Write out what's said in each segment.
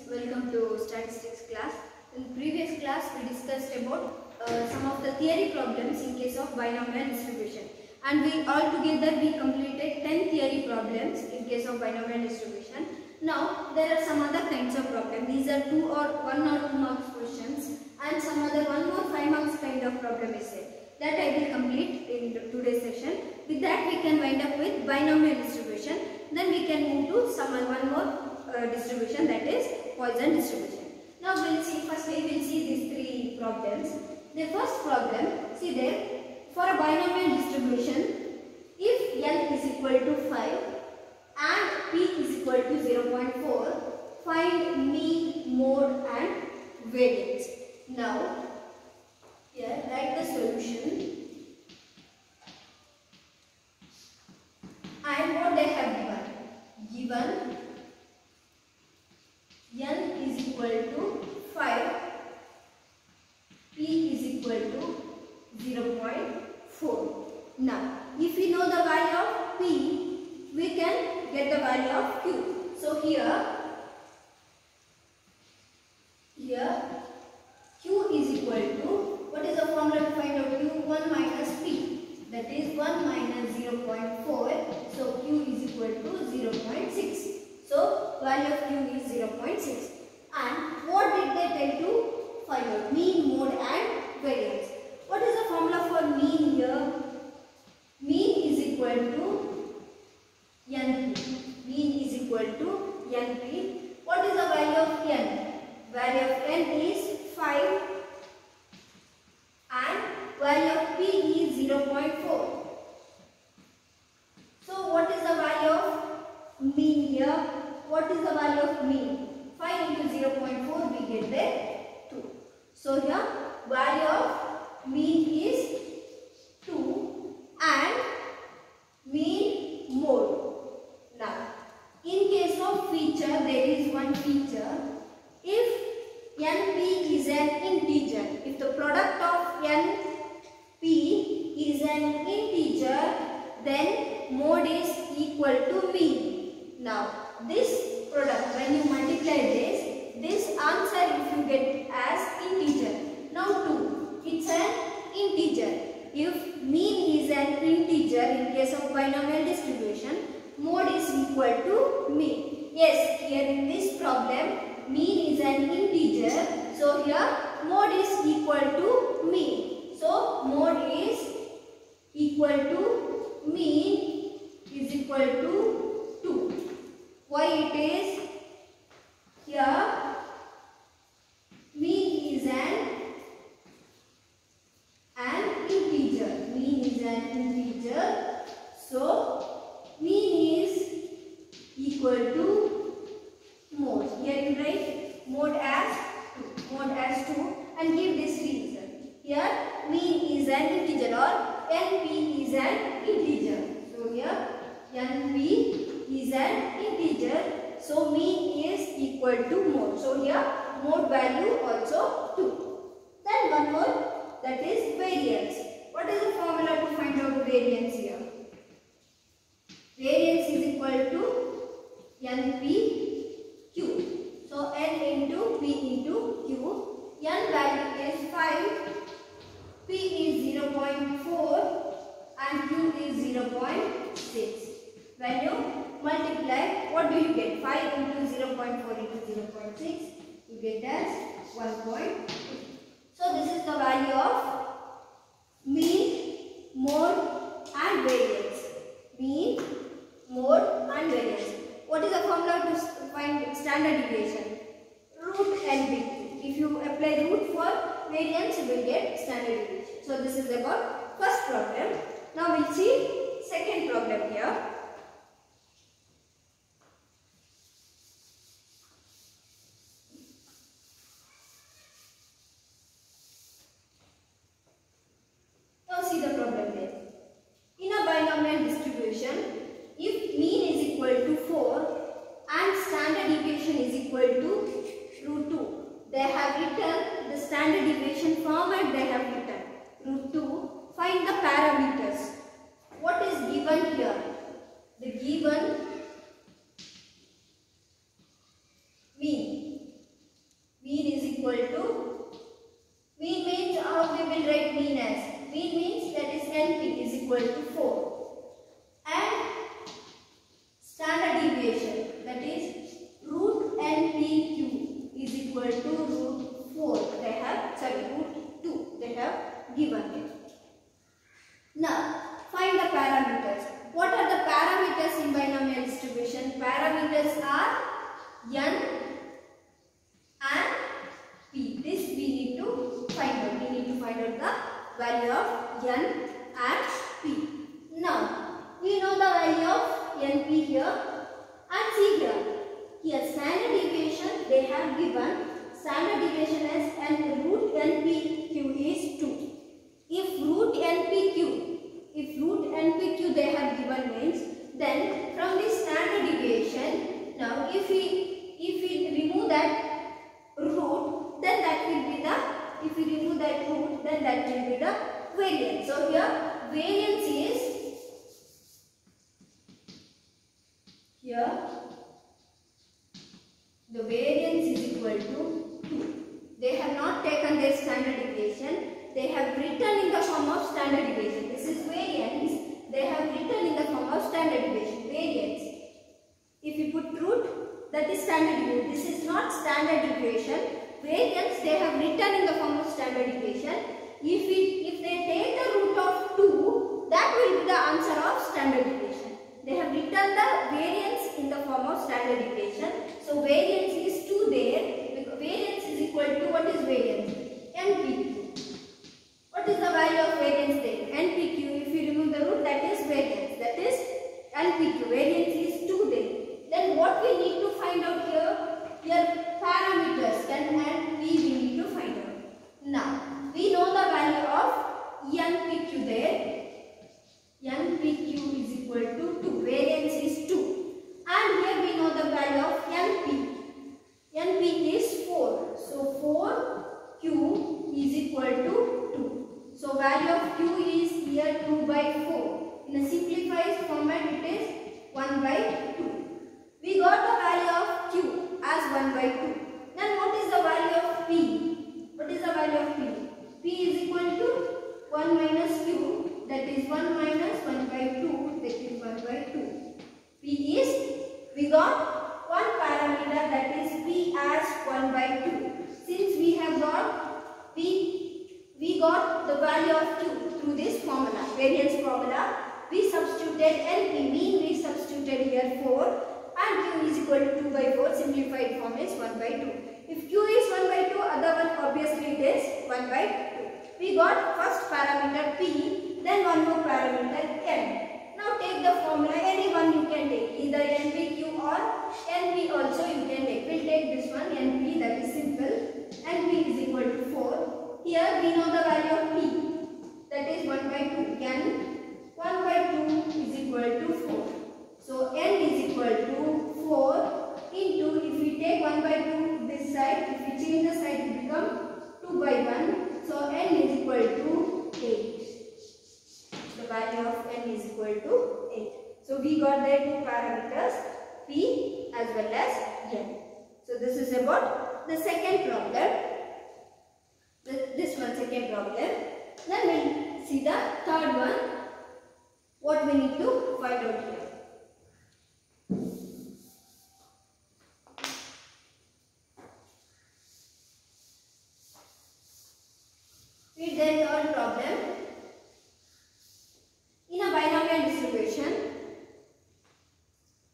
welcome to statistics class. In previous class we discussed about some of the theory problems in case of binomial distribution, and we all together we completed 10 theory problems in case of binomial distribution. Now there are some other kinds of problems. These are 1 or 2 marks questions, and some other 1 more 5 marks kind of problem is there. That I will complete in today's session. With that we can wind up with binomial distribution. Then we can move to one more distribution, that is Poisson distribution. Now we will see, first we will see these 3 problems. The first problem, see there, for a binomial distribution, if n is equal to 5 and p is equal to 0.4, find mean, mode and variance. Now here write the solution and what they have given. Given n is equal to 5, p is equal to 0.4. Now, if we know the value of p, we can get the value of q. So here q is equal to, what is the formula to find out q? 1 minus p, that is 1 minus 0.4. So q is equal to 0.6. So value of q is 0.6. And what did they tell to find out? Mean, mode and variance. What is the formula for mean here? Mean is equal to np. Mean is equal to np. What is the value of n? Value of n is 5 and value of p is 0.4. So what is the value of mean here? What is the value of mean? 5 into 0.4 we get the 2. So here value of mean is 2 and mean mode. Now in case of feature, there is one feature. If np is an integer, if the product of np is an integer, then mode is equal to mean. Now this product, when you multiply this answer if you get as integer. Now 2, it's an integer. If mean is an integer in case of binomial distribution, mode is equal to mean. Yes, here in this problem mean is an integer, so here mode is equal to mean. So mode is equal to mean is equal to 2. Why it is? Here mean is an integer. Mean is an integer. So mean is equal to mode. Here you write mode as 2. Mode as 2 and give this reason. Here mean is an integer or np is an integer. So here np is an integer. So mean is equal to mode. So here mode value also 2. Then one more, that is variance. What is the formula to find out variance here? Variance is equal to npq. So n into p into q. N value is 5, p is 0.4 and q is 0.6. When you multiply, what do you get? 5 into 0.4 into 0.6, you get as 1.2. So this is the value of mean, mode and variance. Mean, mode and variance. What is the formula to find standard deviation? Root NP. If you apply root for variance, you will get standard deviation. So this is about first problem. Now we will see second problem here. See the problem there. In a binomial distribution, if mean is equal to 4 and standard deviation is equal to root 2, they have written the standard deviation format, they have written root 2. Find the parameters. What is given here? The given mean. out the value of n and p. Now, we know the value of np here, and see here. Here standard deviation they have given standard deviation as n root npq is 2. If root npq they have given means, then from this standard deviation, now if we remove that root, then that will be the, if we remove that root, then that will be the variance. So here variance is, here the variance is equal to 2. They have not taken their standard deviation, they have written in the form of standard deviation. This is variance, they have written in the form of standard deviation. Variance, if you put root, that is standard deviation. This is not standard deviation. Variance they have written in the form of standard deviation. If they take the root of 2, that will be the answer of standard deviation. They have written the variance in the form of standard deviation. So variance is 2 there. Because variance is equal to, what is variance? npq. What is the value of variance there? npq. If you remove the root, that is variance. That is npq. Variance is 2 there. Then what we need to find out here? Here parameters n and p we need to find out. Now we know the value of npq there. npq is equal to 2. Variance is 2. And here we know the value of np. np is 4. So 4q is equal to 2. So value of q is here 2 by 4. In a simplified format it is 1 by 2. We got the value of q as 1 by 2. Then what is the value of p? What is the value of p? P is equal to 1 minus q, that is 1 minus 1 by 2, that is 1 by 2. P is, we got one parameter, that is p as 1 by 2. Since we have got p, we got the value of q through this formula, variance formula. We substituted np, mean we substituted here 4, and q is equal to 2 by 4, simplified form is 1 by 2. If q is 1 by 2, other one obviously it is 1 by 2. We got first parameter p, then one more parameter n. Now take the formula, any one you can take, either npq or np also you can take. We'll take this one, np, that is simple. np is equal to 4. Here we know the value of p, that is 1 by 2. n 1 by 2 is equal to 4. So n is equal to 4 into, if we take 1 by 2 this side, if we change the side it become 2 by 1. So n is equal to 8. The value of n is equal to 8. So we got there two parameters, p as well as n. So this is about the second problem. This one second problem. Then we'll see the third one. What we need to find out here. Read the third problem. In a binomial distribution,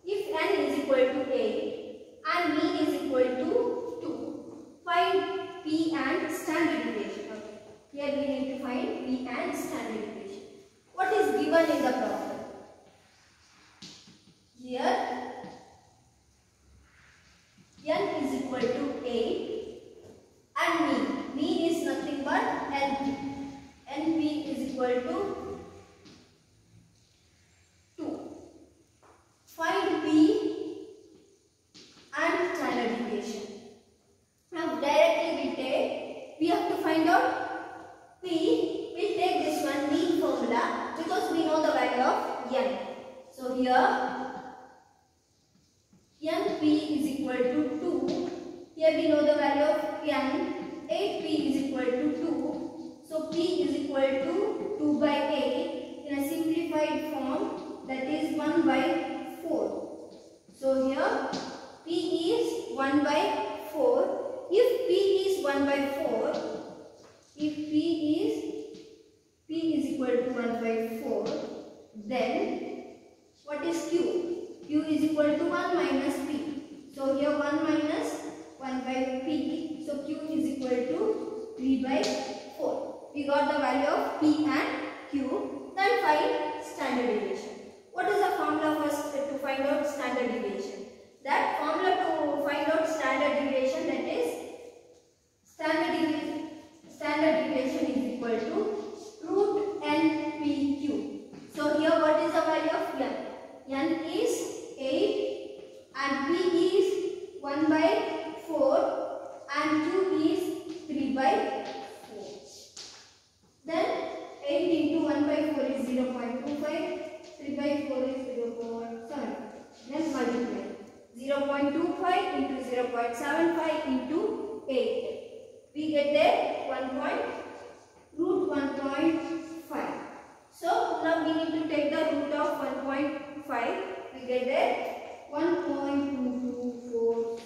if n is equal to 8 and mean is equal to 2, find p and standard deviation. Okay. Here we need to find p and standard deviation. What is given in the problem? Here n is equal to 8 and mean is nothing but np. np is equal to 2. Find p and standard deviation. Now directly we have to find out p. We'll take this one, mean formula, because we know the value of n. So here np is equal to 2. Here we know the value of n. 8p is equal to 2. So p is equal to 2 by 8 in a simplified form, that is 1 by 4. So here p is 1 by 4. If p is 1 by 4, if p is equal to 1 by 4, then what is q? Q is equal to 1 minus p. So here 1 minus 1 by p. So q is equal to 3 by 4. we got the value of P and Q. Then find standard deviation. What is the formula first to find out standard deviation? That formula to find out standard deviation, that is standard deviation is equal to root NPQ. So here what is the value of N? N is 8 and P is 1 by 4 and Q is 3 by 4. Then 8 into 1 by 4 is 0.25, 3 by 4 is 0.7. Then multiply. 0.25 into 0.75 into 8. We get there root 1.5. So now we need to take the root of 1.5. We get there 1.2247.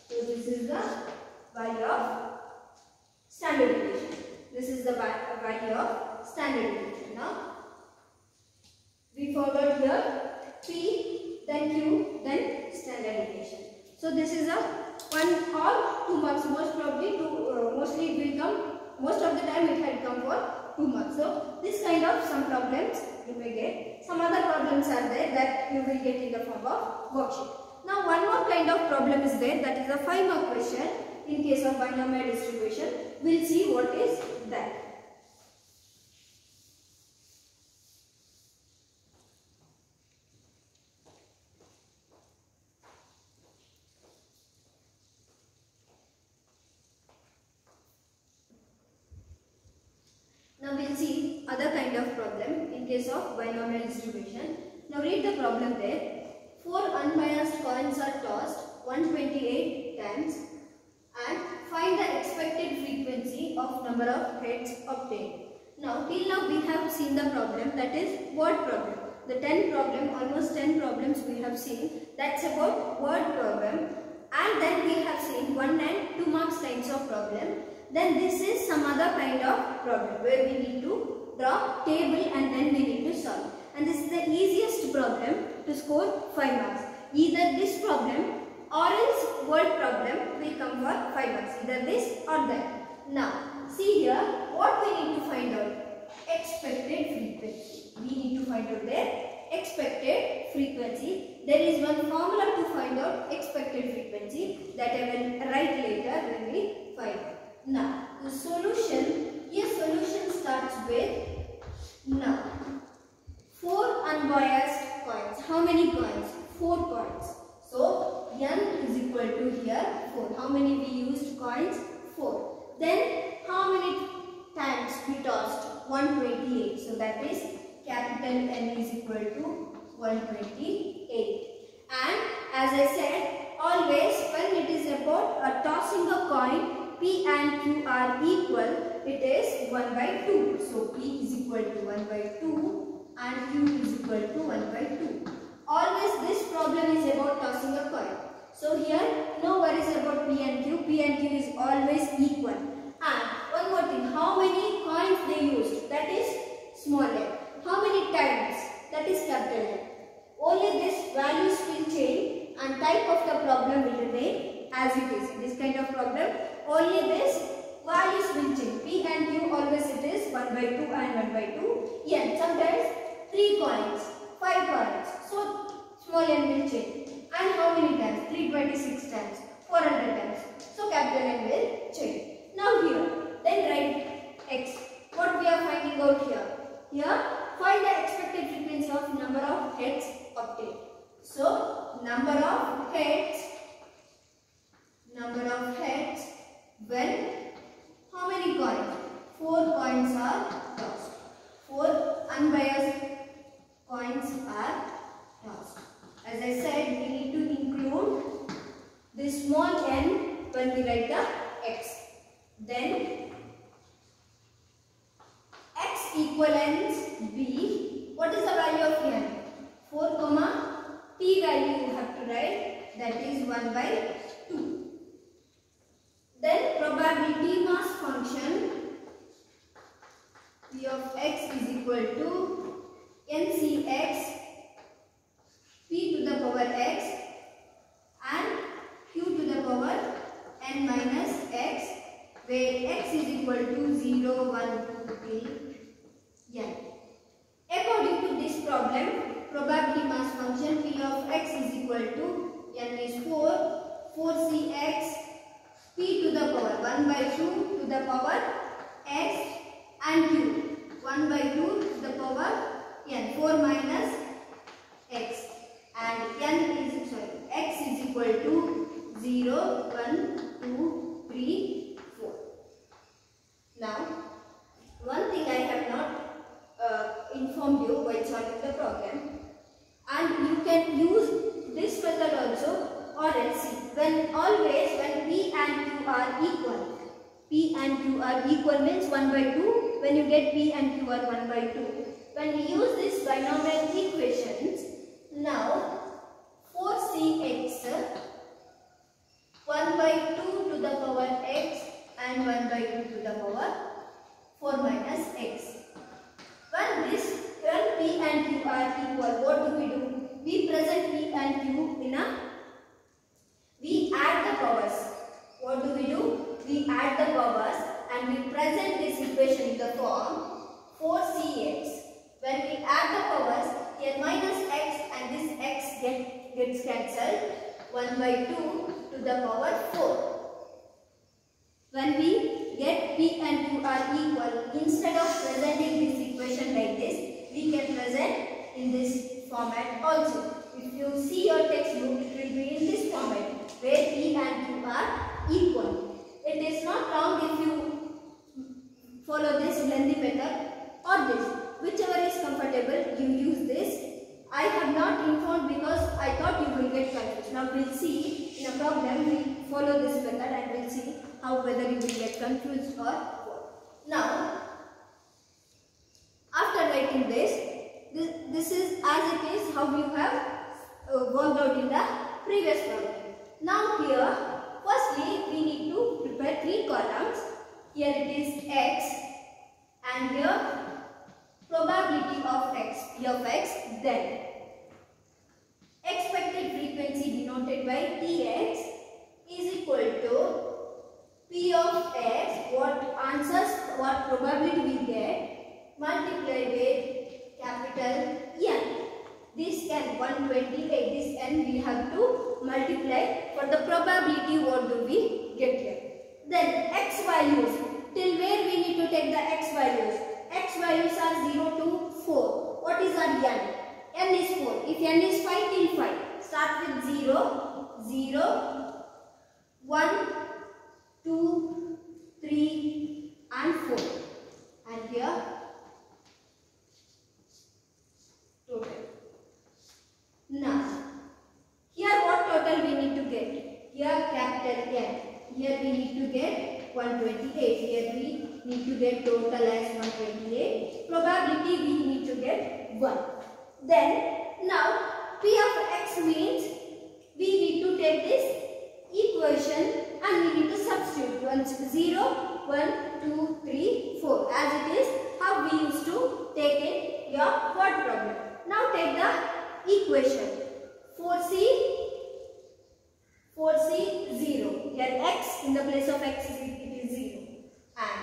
So this is the value of standard deviation. This is the value of standard deviation. Now we followed here P, then Q, then standard deviation. So this is a 1 or 2 marks. Most probably mostly it will come. Most of the time it had come for 2 marks. So this kind of some problems you may get. Some other problems are there that you will get in the form of worksheet. Now one more kind of problem is there, that is a 5 mark question in case of binomial distribution. We will see what is that. Now we will see other kind of problem in case of binomial distribution. Now read the problem there. 4 unbiased coins are tossed 128 times and find the expected frequency of number of heads obtained. Now till now we have seen the problem, that is word problem. The 10 problem, almost 10 problems we have seen, that's about word problem, and then we have seen 1 and 2 marks kinds of problem. Then this is some other kind of problem where we need to draw table and then we need to solve. And this is the easiest problem to score 5 marks. Either this problem or else word problem will come for 5 marks. Either this or that. Now see here what we need to find out. Expected frequency. We need to find out their expected frequency. There is one formula to find out expected frequency that I will write later when we find it. Now, the solution, your solution starts with, now, 4 unbiased coins. How many coins? 4 coins. So, N is equal to here 4. How many we used coins? 4. Then, how many times we tossed? 128. So, that is capital N is equal to 128. And, as I said, always when it is about tossing a coin, P and Q are equal, it is 1 by 2. So P is equal to 1 by 2 and Q is equal to 1 by 2. Always this problem is about tossing a coin. So here no worries about P and Q. P and Q is always equal. And one more thing, how many coins they used? That is small n. How many times? That is capital N. Only this values will change and type of the problem will remain as it is. This kind of problem, only this values will change. P and Q always it is 1 by 2 and 1 by 2. N sometimes 3 coins, 5 coins. So small n will change. And how many times? 326 times, 400 times. So capital N will change. Now here, then write x. What we are finding out here? Here, find the expected frequency of number of heads obtained. So number of heads when how many coins? 4 coins are tossed. 4 unbiased coins are tossed. As I said, we need to include this small n when we write the x. Then x equivalents b. What is the value of n? 4 comma p value you have to write, that is 1 by 2. Then probability mass function p of x is equal to ncx p to the power x and q to the power n minus x where x is equal to 0, 1, 2 till n. According to this problem, probability mass function P of x is equal to n is 4cx p to the power 1 by 2 to the power x and q 1 by 2 to the power n, 4 minus x, and x is equal to 0, 1, 2, 3, 4. Now, one thing I have not informed you while solving the problem, and you can use this method also, or else see, when P and Q are equal. P and Q are equal means 1 by 2. When you get P and Q are 1 by 2. When we use this binomial equations, now 4cx 1 by 2 to the power x and 1 by 2 to the power 4 minus x. When P and Q are equal, what do? We present P and Q in we add the powers. What do? We add the powers and we present this equation in the form 4cx. When we add the powers, here minus x and this x gets cancelled. 1 by 2 to the power 4. When we get P and Q are equal, instead of presenting this equation like this, we can present in this format also. If you see your textbook, it will be in this format where P and Q are equal. It is not wrong if you follow this lengthy method or this. Whichever is comfortable, you use this. I have not informed because I thought you will get confused. Now we will see in a problem, we follow this method and we will see how whether you will get confused or what. Now, after writing this is as it is how you have worked out in the previous problem. Now here, firstly we need to prepare 3 columns. Here it is x and here probability of x, P of x, then expected frequency denoted by Tx is equal to P of x, what probability we get, multiplied with capital N. This n 128, this n we have to multiply for the probability. What do we get here? Then x values, till where we need to take the x values? X values are 0 to 4. What is our n? N is 4. If n is 5, till 5. Start with 0, 0, 1, 2, 3 and 4. And here total. Now, here what total we need to get? Here capital N. Here we need to get 128. Here we need to get total as 128. Probability we need to get 1. Then, now P of x means we need to take this equation and we need to substitute 0, 1, 2, 3, 4 as it is how we used to take in your word problem. Now take the equation 4c 0. Here x in the place of x it is 0 and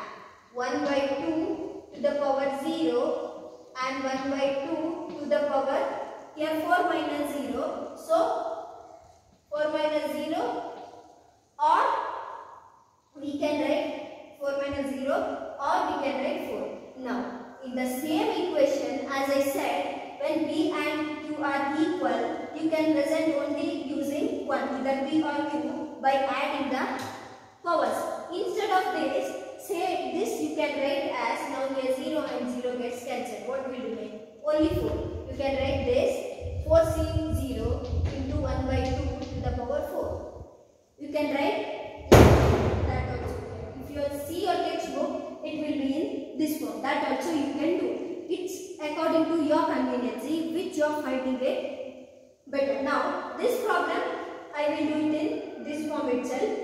1 by 2 to the power 0 and 1 by 2 to the power here 4 minus 0. So 4 minus 0 or we can write 4 minus 0 or we can write 4. Now in the same equation as I said, when P and Q are equal, you can present only using 1, either P or Q, by adding the powers. Instead of this, say this you can write as, now here 0 and 0 gets cancelled. What will remain? Only 4. You can write this 4c0 into 1 by 2 to the power 4. You can write that also. If you see your textbook, it will be in this form. That also you can do. It's according to your convenience, which you are finding it better. Now, this problem I will do it in this form itself.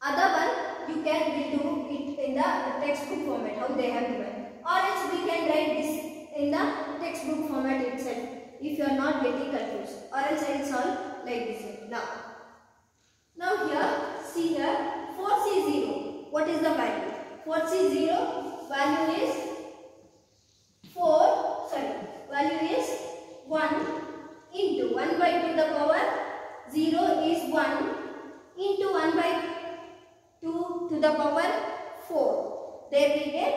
Other one you can do it in the textbook format, how they have given. Or else we can write this in the textbook format itself if you are not getting confused. Or else I will solve like this. Now here, see here 4c0. 4C 0, value is 4, value is 1 into 1 by 2 the power 0 is 1 into 1 by 2 to the power 4. There we get,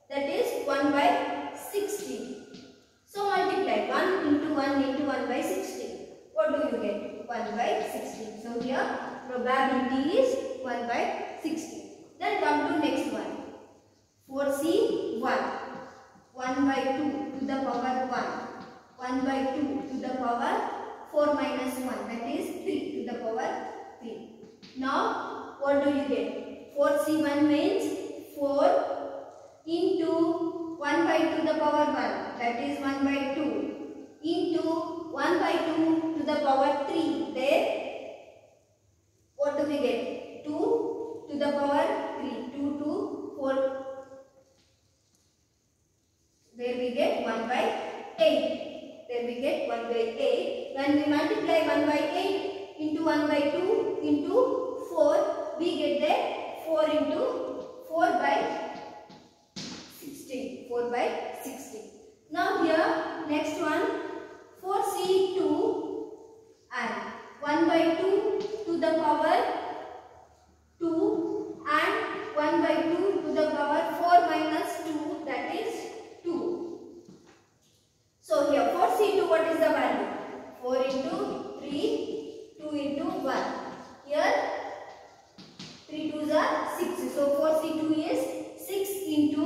that is 1 by 16. So multiply 1 into 1 into 1 by 16. What do you get? 1 by 16. So here probability is 1 by 16. Then come to next one. 4C 1. 1 by 2 to the power 1. 1 by 2 to the power 4 minus 1. That is 3 to the power 3. Now what do you get? 4C1 means 4 into 1 by 2 to the power 1. That is 1 by 2 into 1 by 2 to the power 3. There what do we get? 2 to the power 3. 2 to 4. There we get 1 by 8. There we get 1 by 8. When we multiply 1 by 8 into 1 by 2 into 4, we get there 4 into 4 by 16. 4 by 16. Now here next one 4C2 and 1 by 2 to the power 2 and 1 by 2 to the power 4 minus 2, that is 2. So here 4C2, what is the value? 4 into 3, 2 into 1. Here 3 2s are 6. So 4C2 is 6 into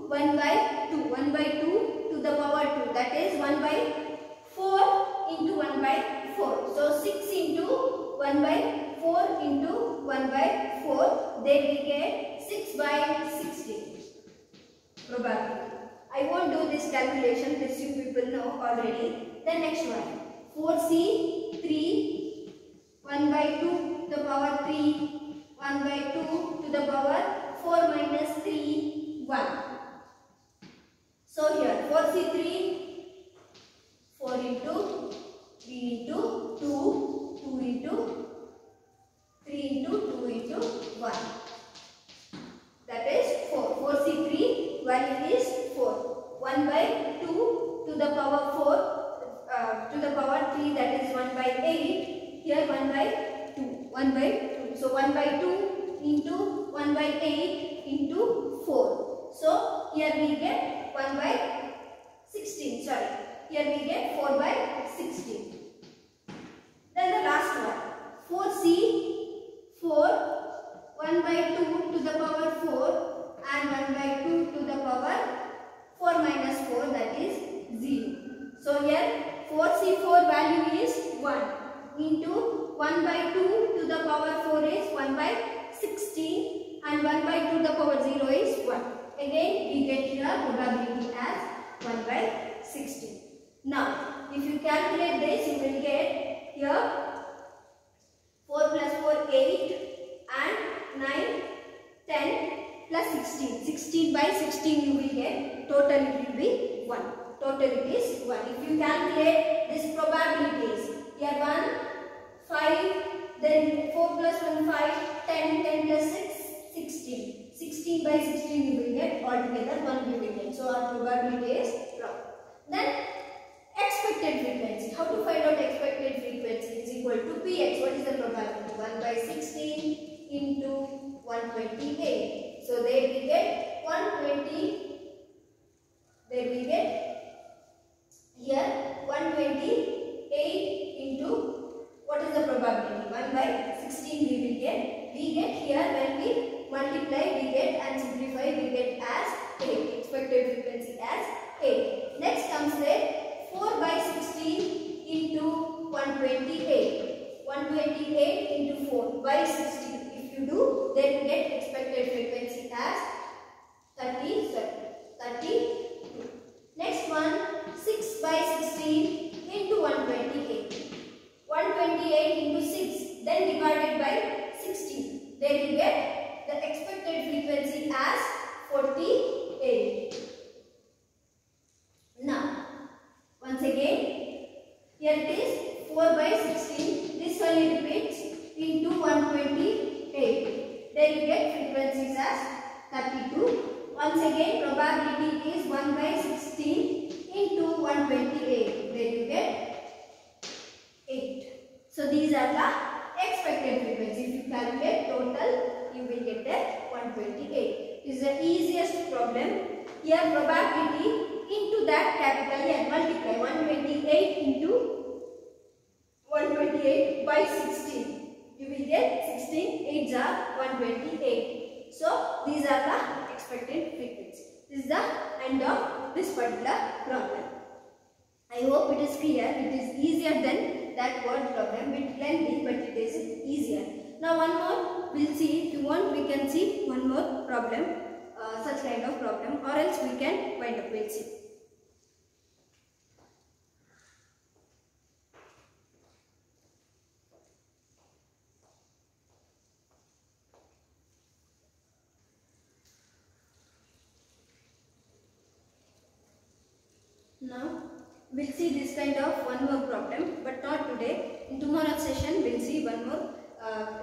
1 by 2. 1 by 2 to the power 2. That is 1 by 4 into 1 by 4. So 6 into 1 by 4 into 1 by 4. Then we get 6 by 16. Probability. I won't do this calculation. This you people know already. Then next one. 4C3. 1 by 2 to the power 3. 1 by 2 to the power 4 minus 3. 1. So here 4C3. 4 into 3 into 2, 2 into 3 into 2 into 1. That is 4. 4C3 value is 4. 1 by 2 to the power 4 to the power 3, that is 1 by 8. Here 1 by 2. 1 by 2. So 1 by 2 into 1 by 8 into 4. So here we get 1 by 16. Sorry. Here we get 4 by 16. Then the last one. 4C4. 1 by 2 to the power 4 and 1 by 2 to the power 4 minus 4, that is 0. So here 4C4 value is 1 into 1 by 2 to the power 4 is 1 by 16 and 1 by 2 to the power 0 is 1. Again we get here probability as 1 by 16. Now if you calculate this, you will get here 4 plus 4 8 and 9 10 plus 16. 16 by 16 you will get. Total it will be 1. Total it is 1. If you calculate this probabilities, here 1, 5, then 4 plus 1, 5, 10, 10 plus 6, 16. 16 by 16 you will get. Altogether 1 you will get. So our probability is wrong. Then expected frequency. How to find out expected frequency? Is equal to Px. What is the probability? 1 by 16 into 128. So there we get 120. There we get here 128 into, what is the probability? 1 by 16 we will get. We get here when we multiply, we get, and simplify, we get as 8. Expected frequency as 8. Next comes there 4 by 16 into 128. 128 into 4 by 16. If you do, then you get expected frequency as 32. Next one, 6 by 16 into 128. 128 into 6, then divided by 16. Then you get the expected frequency as 48. Now, once again, here it is 4 by 16. This only repeats into 128. Then you get frequencies as 32. Once again, probability is 1 by 16 into 128. There you get 8. So these are the expected frequency. If you calculate total, you will get the 128. This is the easiest problem. Here probability into that capital N, multiply 128 into 128 by 16. You will get 16, 8s are 128. So these are the expected frequency. This is the end of this particular problem. I hope it is clear. It is easier than that word problem. It is lengthy, but it is easier. Now one more we'll see. If you want, we can see one more problem, such kind of problem, or else we can wind up. We'll see. Now we'll see this kind of one more problem, but not today. In tomorrow's session we'll see one more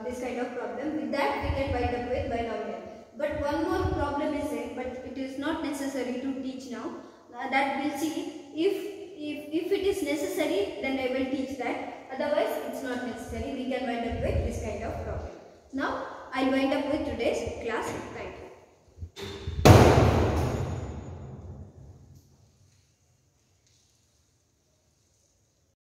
this kind of problem. With that we can wind up with binomial. But one more problem is there, but it is not necessary to teach now. That we'll see. If it is necessary, then I will teach that. Otherwise it's not necessary. We can wind up with this kind of problem. Now I'll wind up with today's class. Thank you.